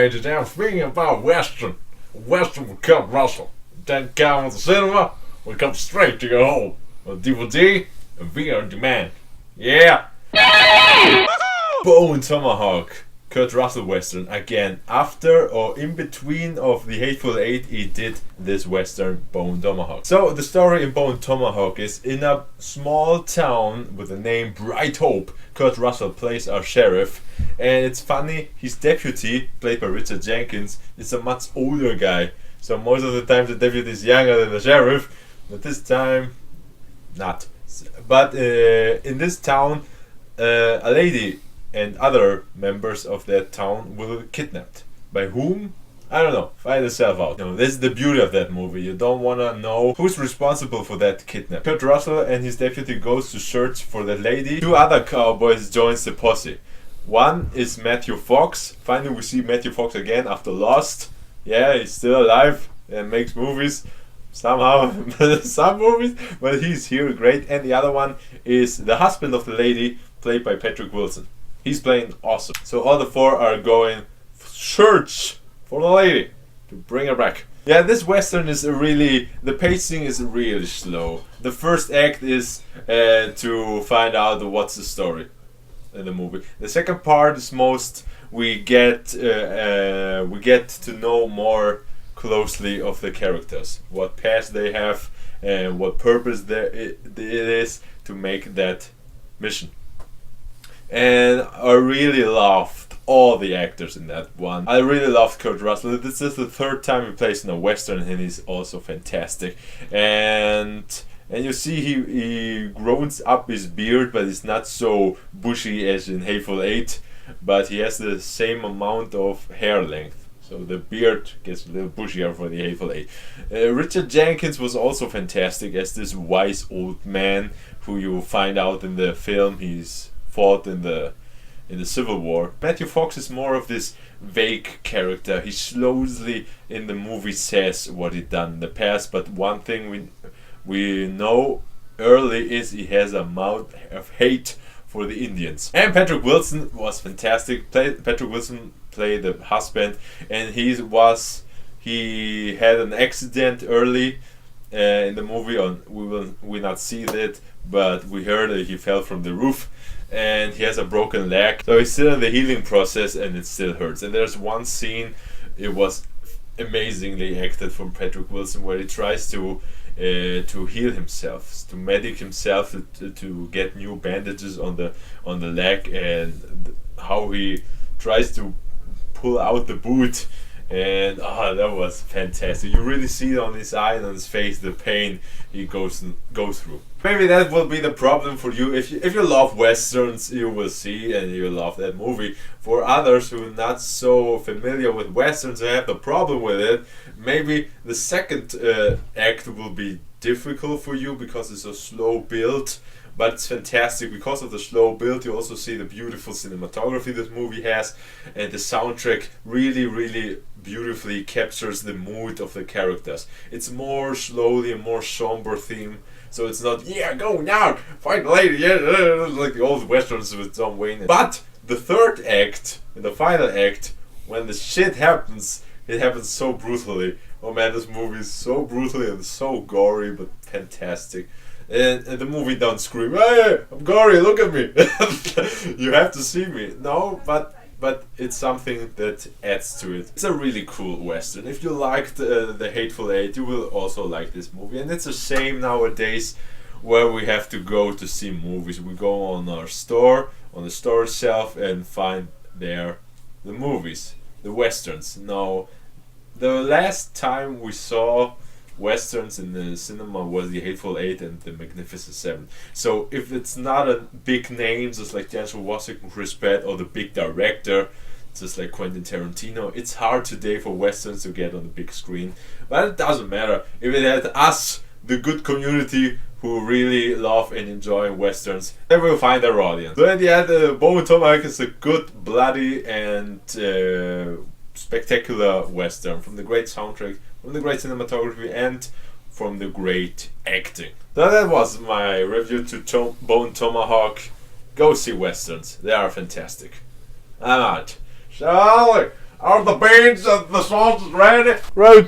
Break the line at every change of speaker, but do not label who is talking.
Hey, today I'm speaking about Western. Western with Kurt Russell. Then come to the cinema, we come straight to your home. On DVD and VR on demand. Yeah! Bone Tomahawk. Kurt Russell Western. Again, after or in between of the Hateful Eight, he did this Western, Bone Tomahawk. So, the story in Bone Tomahawk is in a small town with the name Bright Hope. Kurt Russell plays our sheriff. And it's funny, his deputy, played by Richard Jenkins, is a much older guy. So most of the time the deputy is younger than the sheriff, but this time, not. But in this town, a lady and other members of that town were kidnapped. By whom? I don't know. Find yourself out. No, this is the beauty of that movie. You don't want to know who's responsible for that kidnap. Kurt Russell and his deputy goes to search for that lady. Two other cowboys joins the posse. One is Matthew Fox. Finally we see Matthew Fox again after Lost. Yeah, he's still alive and makes movies. Somehow, some movies, but he's here, great. And the other one is the husband of the lady, played by Patrick Wilson. He's playing awesome. So all the four are going search for the lady to bring her back. Yeah, this Western is the pacing is really slow. The first act is to find out what's the story in the movie. The second part is we get to know more closely of the characters, what past they have and what purpose it is to make that mission. And I really loved all the actors in that one. I really loved Kurt Russell. This is the third time he plays in a Western and he's also fantastic. And you see he grows up his beard, but it's not so bushy as in Hateful Eight, but he has the same amount of hair length. So the beard gets a little bushier for the Hateful Eight. Richard Jenkins was also fantastic as this wise old man who you find out in the film he's fought in the Civil War. Matthew Fox is more of this vague character. He slowly in the movie says what he done in the past, but one thing we know early is he has a mouth of hate for the Indians. And Patrick Wilson was fantastic. Patrick Wilson played the husband, and he had an accident early in the movie. We not see that, but we heard that he fell from the roof and he has a broken leg. So he's still in the healing process and it still hurts. And there's one scene, it was amazingly acted from Patrick Wilson, where he tries to heal himself, to medic himself, to get new bandages on the leg, and how he tries to pull out the boot, and that was fantastic. You really see it on his eye and on his face, the pain he goes through. Maybe that will be the problem for you. If you love Westerns, you will see and you love that movie. For others who are not so familiar with Westerns and have the problem with it, maybe the second act will be difficult for you because it's a slow build. But it's fantastic because of the slow build. You also see the beautiful cinematography this movie has, and the soundtrack really beautifully captures the mood of the characters. It's more slowly a more somber theme, so it's not go now, fight the lady, like the old westerns with John Wayne. But the third act, the final act, when the shit happens, it happens so brutally. Oh man, this movie is so brutally and so gory, but fantastic. And the movie don't scream, "Hey, I'm gory, look at me." You have to see me. No, but it's something that adds to it. It's a really cool Western. If you liked the Hateful Eight, you will also like this movie. And it's a shame nowadays where we have to go to see movies. We go on the store shelf, and find there the movies, the Westerns. No, the last time we saw Westerns in the cinema was the Hateful Eight and the Magnificent Seven. So if it's not a big name just like Denzel Washington, Chris Pratt, or the big director just like Quentin Tarantino, it's hard today for Westerns to get on the big screen. But it doesn't matter. If it had us, the good community who really love and enjoy Westerns, they will find their audience. So at the end, Bone Tomahawk is a good, bloody and spectacular Western, from the great soundtrack, from the great cinematography, and from the great acting. So that was my review to Bone Tomahawk. Go see Westerns, they are fantastic. I'm out. Charlie! Are the beans and the sauce ready?
Right.